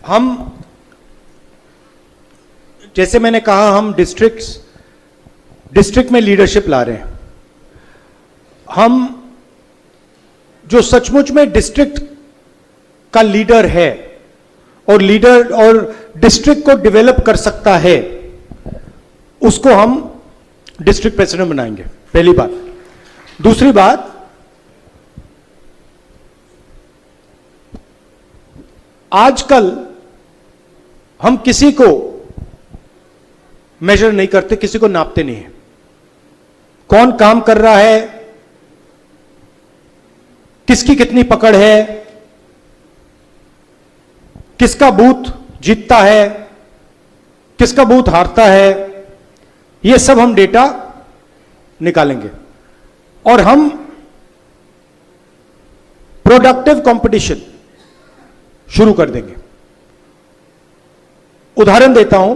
हम, जैसे मैंने कहा, हम डिस्ट्रिक्ट में लीडरशिप ला रहे हैं। हम जो सचमुच में डिस्ट्रिक्ट का लीडर है और डिस्ट्रिक्ट को डेवलप कर सकता है, उसको हम डिस्ट्रिक्ट प्रेसिडेंट बनाएंगे, पहली बात। दूसरी बात, आजकल हम किसी को मेजर नहीं करते, किसी को नापते नहीं है। कौन काम कर रहा है, किसकी कितनी पकड़ है, किसका बूथ जीतता है, किसका बूथ हारता है, यह सब हम डेटा निकालेंगे और हम प्रोडक्टिव कंपटीशन शुरू कर देंगे। उदाहरण देता हूं,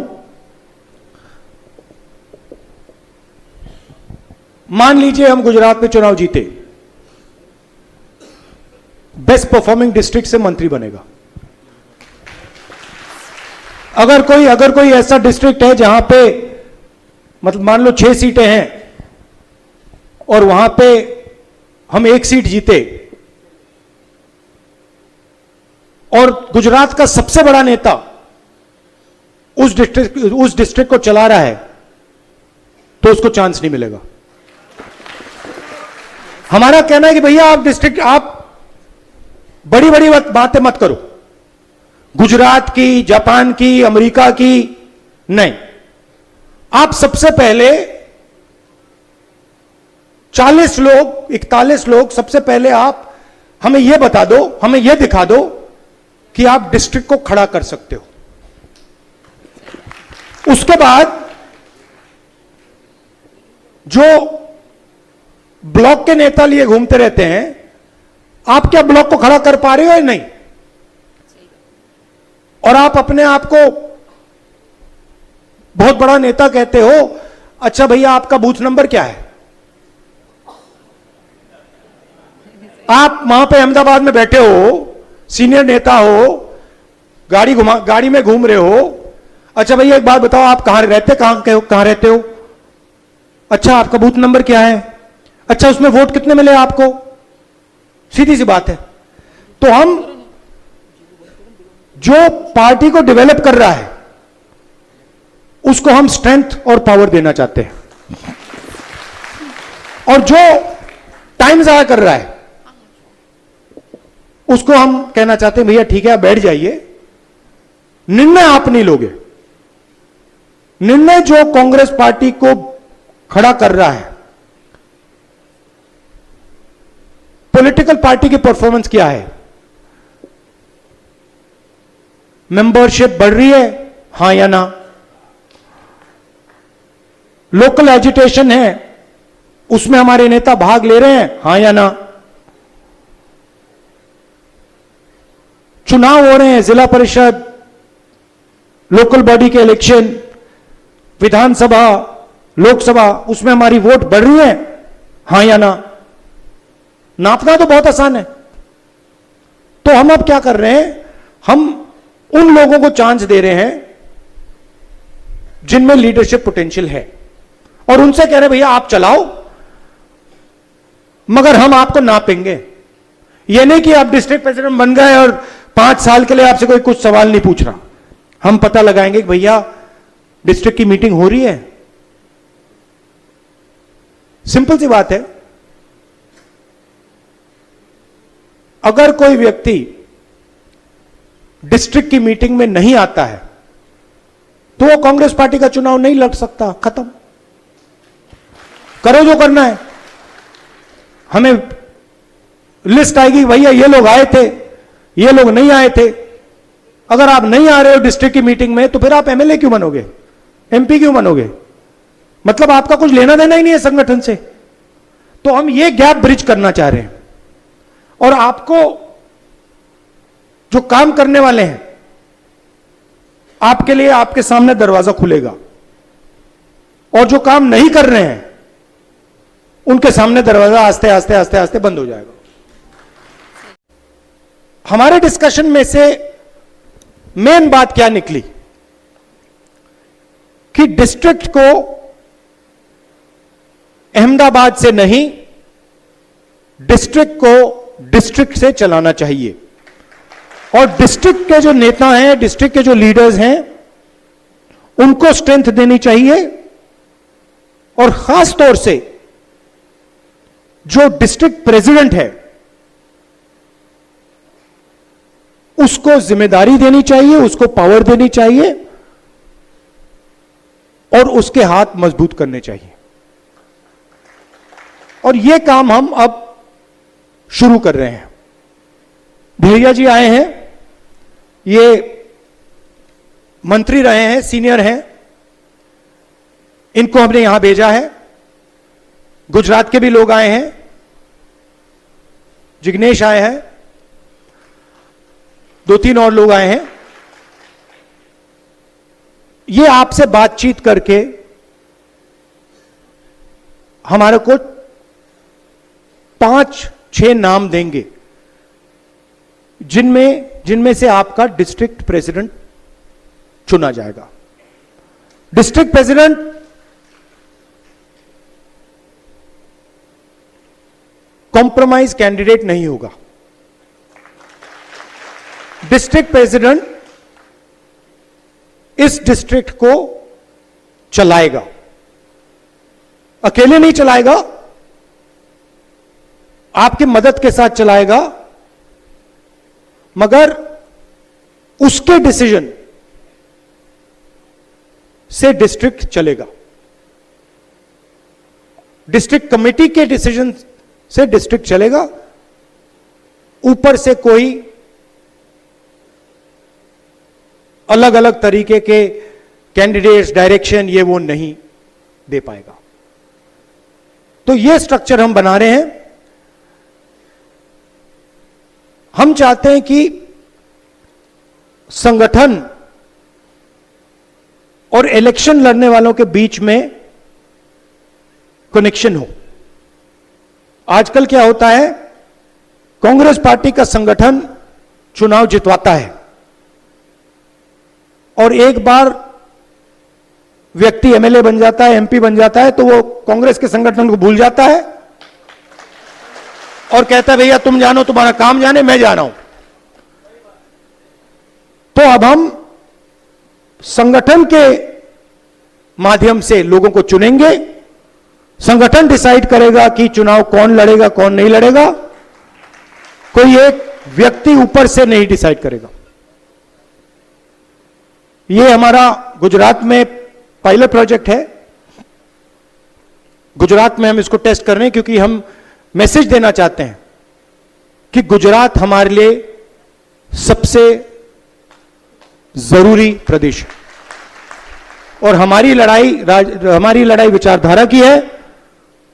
मान लीजिए हम गुजरात में चुनाव जीते, बेस्ट परफॉर्मिंग डिस्ट्रिक्ट से मंत्री बनेगा। अगर कोई ऐसा डिस्ट्रिक्ट है जहां पे मतलब मान लो 6 सीटें हैं और वहां पे हम 1 सीट जीते और गुजरात का सबसे बड़ा नेता उस डिस्ट्रिक्ट को चला रहा है, तो उसको चांस नहीं मिलेगा। हमारा कहना है कि भैया आप बड़ी बड़ी बातें मत करो, गुजरात की, जापान की, अमेरिका की नहीं। आप सबसे पहले 40 लोग, 41 लोग, सबसे पहले आप हमें यह बता दो, हमें यह दिखा दो कि आप डिस्ट्रिक्ट को खड़ा कर सकते हो। उसके बाद जो ब्लॉक के नेता लिए घूमते रहते हैं, आप क्या ब्लॉक को खड़ा कर पा रहे हो या नहीं? और आप अपने आप को बहुत बड़ा नेता कहते हो। अच्छा भैया, आपका बूथ नंबर क्या है? आप वहां पे अहमदाबाद में बैठे हो, सीनियर नेता हो, गाड़ी में घूम रहे हो। अच्छा भैया एक बात बताओ, आप कहां रहते हो? अच्छा आपका बूथ नंबर क्या है? अच्छा उसमें वोट कितने मिले आपको? सीधी सी बात है। तो हम जो पार्टी को डेवलप कर रहा है उसको हम स्ट्रेंथ और पावर देना चाहते हैं, और जो टाइम जाया कर रहा है उसको हम कहना चाहते हैं भैया ठीक है, आप बैठ जाइए, निर्णय आप नहीं लोगे। निर्णय जो कांग्रेस पार्टी को खड़ा कर रहा है, पॉलिटिकल पार्टी की परफॉर्मेंस क्या है, मेंबरशिप बढ़ रही है, हां या ना, लोकल एजिटेशन है, उसमें हमारे नेता भाग ले रहे हैं, हां या ना, चुनाव हो रहे हैं, जिला परिषद, लोकल बॉडी के इलेक्शन, विधानसभा, लोकसभा, उसमें हमारी वोट बढ़ रही है, हां या ना। नापना तो बहुत आसान है। तो हम अब क्या कर रहे हैं, हम उन लोगों को चांस दे रहे हैं जिनमें लीडरशिप पोटेंशियल है, और उनसे कह रहे हैं भैया आप चलाओ, मगर हम आपको नापेंगे। यह नहीं कि आप डिस्ट्रिक्ट प्रेसिडेंट बन गए और 5 साल के लिए आपसे कोई कुछ सवाल नहीं पूछ रहा। हम पता लगाएंगे कि भैया डिस्ट्रिक्ट की मीटिंग हो रही है, सिंपल सी बात है। अगर कोई व्यक्ति डिस्ट्रिक्ट की मीटिंग में नहीं आता है तो वो कांग्रेस पार्टी का चुनाव नहीं लड़ सकता, खत्म। करो जो करना है। हमें लिस्ट आएगी, भैया ये लोग आए थे, ये लोग नहीं आए थे। अगर आप नहीं आ रहे हो डिस्ट्रिक्ट की मीटिंग में, तो फिर आप एमएलए क्यों बनोगे, एमपी क्यों बनोगे? मतलब आपका कुछ लेना देना ही नहीं है संगठन से। तो हम ये गैप ब्रिज करना चाह रहे हैं, और आपको जो काम करने वाले हैं, आपके लिए आपके सामने दरवाजा खुलेगा, और जो काम नहीं कर रहे हैं उनके सामने दरवाजा आस्ते आस्ते आस्ते आस्ते बंद हो जाएगा। हमारे डिस्कशन में से मेन बात क्या निकली कि डिस्ट्रिक्ट को अहमदाबाद से नहीं, डिस्ट्रिक्ट को डिस्ट्रिक्ट से चलाना चाहिए। और डिस्ट्रिक्ट के जो नेता हैं, डिस्ट्रिक्ट के जो लीडर्स हैं, उनको स्ट्रेंथ देनी चाहिए। और खास तौर से जो डिस्ट्रिक्ट प्रेसिडेंट है उसको जिम्मेदारी देनी चाहिए, उसको पावर देनी चाहिए और उसके हाथ मजबूत करने चाहिए। और यह काम हम अब शुरू कर रहे हैं। भैया जी आए हैं, ये मंत्री रहे हैं, सीनियर हैं, इनको हमने यहां भेजा है। गुजरात के भी लोग आए हैं, जिग्नेश आए हैं, 2-3 और लोग आए हैं। ये आपसे बातचीत करके हमारे को 5-6 नाम देंगे जिनमें से आपका डिस्ट्रिक्ट प्रेसिडेंट चुना जाएगा। डिस्ट्रिक्ट प्रेसिडेंट कॉम्प्रोमाइज कैंडिडेट नहीं होगा। डिस्ट्रिक्ट प्रेसिडेंट इस डिस्ट्रिक्ट को चलाएगा, अकेले नहीं चलाएगा, आपकी मदद के साथ चलाएगा, मगर उसके डिसीजन से डिस्ट्रिक्ट चलेगा। डिस्ट्रिक्ट कमेटी के डिसीजन से डिस्ट्रिक्ट चलेगा। ऊपर से कोई अलग अलग तरीके के कैंडिडेट्स, डायरेक्शन, ये वो नहीं दे पाएगा। तो ये स्ट्रक्चर हम बना रहे हैं। हम चाहते हैं कि संगठन और इलेक्शन लड़ने वालों के बीच में कनेक्शन हो। आजकल क्या होता है, कांग्रेस पार्टी का संगठन चुनाव जितवाता है और एक बार व्यक्ति एमएलए बन जाता है, एमपी बन जाता है, तो वो कांग्रेस के संगठन को भूल जाता है और कहता है भैया तुम जानो, तुम्हारा काम जाने, मैं जा रहा हूं। तो अब हम संगठन के माध्यम से लोगों को चुनेंगे। संगठन डिसाइड करेगा कि चुनाव कौन लड़ेगा, कौन नहीं लड़ेगा। कोई एक व्यक्ति ऊपर से नहीं डिसाइड करेगा। यह हमारा गुजरात में पायलट प्रोजेक्ट है। गुजरात में हम इसको टेस्ट कर रहे हैं क्योंकि हम मैसेज देना चाहते हैं कि गुजरात हमारे लिए सबसे जरूरी प्रदेश है और हमारी लड़ाई विचारधारा की है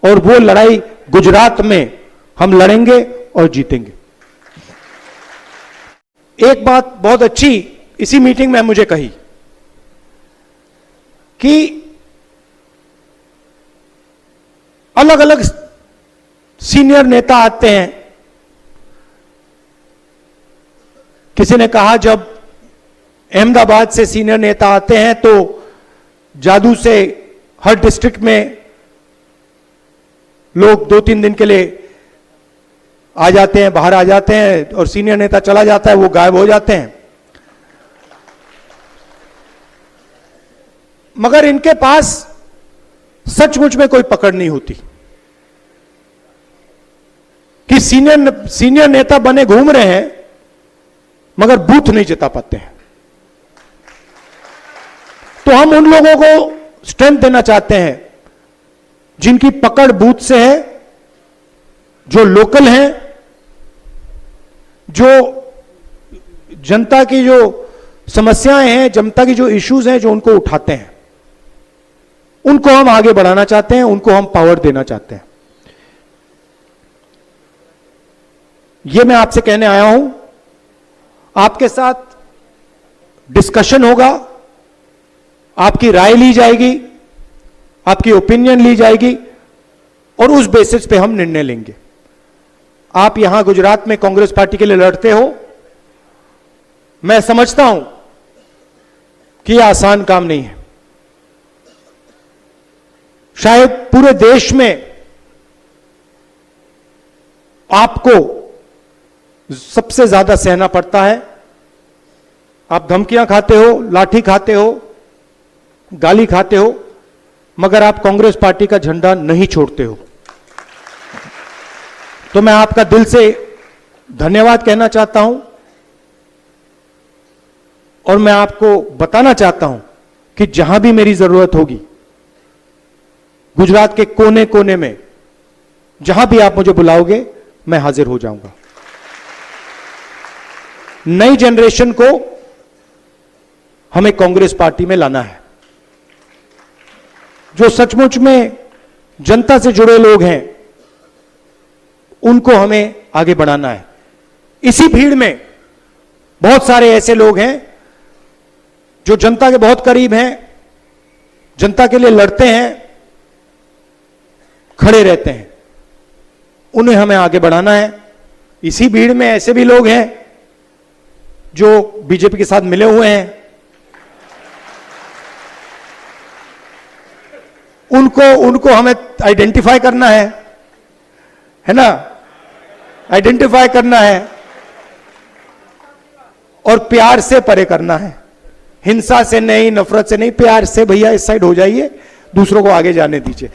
और वो लड़ाई गुजरात में हम लड़ेंगे और जीतेंगे। एक बात बहुत अच्छी इसी मीटिंग में मुझे कही कि अलग अलग सीनियर नेता आते हैं। किसी ने कहा जब अहमदाबाद से सीनियर नेता आते हैं तो जादू से हर डिस्ट्रिक्ट में लोग 2-3 दिन के लिए आ जाते हैं, बाहर आ जाते हैं और सीनियर नेता चला जाता है, वो गायब हो जाते हैं। मगर इनके पास सचमुच में कोई पकड़ नहीं होती कि सीनियर नेता बने घूम रहे हैं मगर बूथ नहीं जिता पाते हैं। तो हम उन लोगों को स्ट्रेंथ देना चाहते हैं जिनकी पकड़ बूथ से है, जो लोकल हैं, जो जनता की जो समस्याएं हैं, जनता की जो इश्यूज हैं, जो उनको उठाते हैं, उनको हम आगे बढ़ाना चाहते हैं, उनको हम पावर देना चाहते हैं। यह मैं आपसे कहने आया हूं। आपके साथ डिस्कशन होगा, आपकी राय ली जाएगी, आपकी ओपिनियन ली जाएगी और उस बेसिस पे हम निर्णय लेंगे। आप यहां गुजरात में कांग्रेस पार्टी के लिए लड़ते हो, मैं समझता हूं कि यह आसान काम नहीं है। शायद पूरे देश में आपको सबसे ज्यादा सहना पड़ता है। आप धमकियां खाते हो, लाठी खाते हो, गाली खाते हो, मगर आप कांग्रेस पार्टी का झंडा नहीं छोड़ते हो। तो मैं आपका दिल से धन्यवाद कहना चाहता हूं और मैं आपको बताना चाहता हूं कि जहां भी मेरी जरूरत होगी, गुजरात के कोने कोने में जहां भी आप मुझे बुलाओगे, मैं हाजिर हो जाऊंगा। नई जनरेशन को हमें कांग्रेस पार्टी में लाना है। जो सचमुच में जनता से जुड़े लोग हैं, उनको हमें आगे बढ़ाना है। इसी भीड़ में बहुत सारे ऐसे लोग हैं जो जनता के बहुत करीब हैं, जनता के लिए लड़ते हैं, खड़े रहते हैं। उन्हें हमें आगे बढ़ाना है। इसी भीड़ में ऐसे भी लोग हैं जो बीजेपी के साथ मिले हुए हैं, उनको हमें आइडेंटिफाई करना है ना, आइडेंटिफाई करना है और प्यार से परे करना है। हिंसा से नहीं, नफरत से नहीं, प्यार से भैया इस साइड हो जाइए, दूसरों को आगे जाने दीजिए।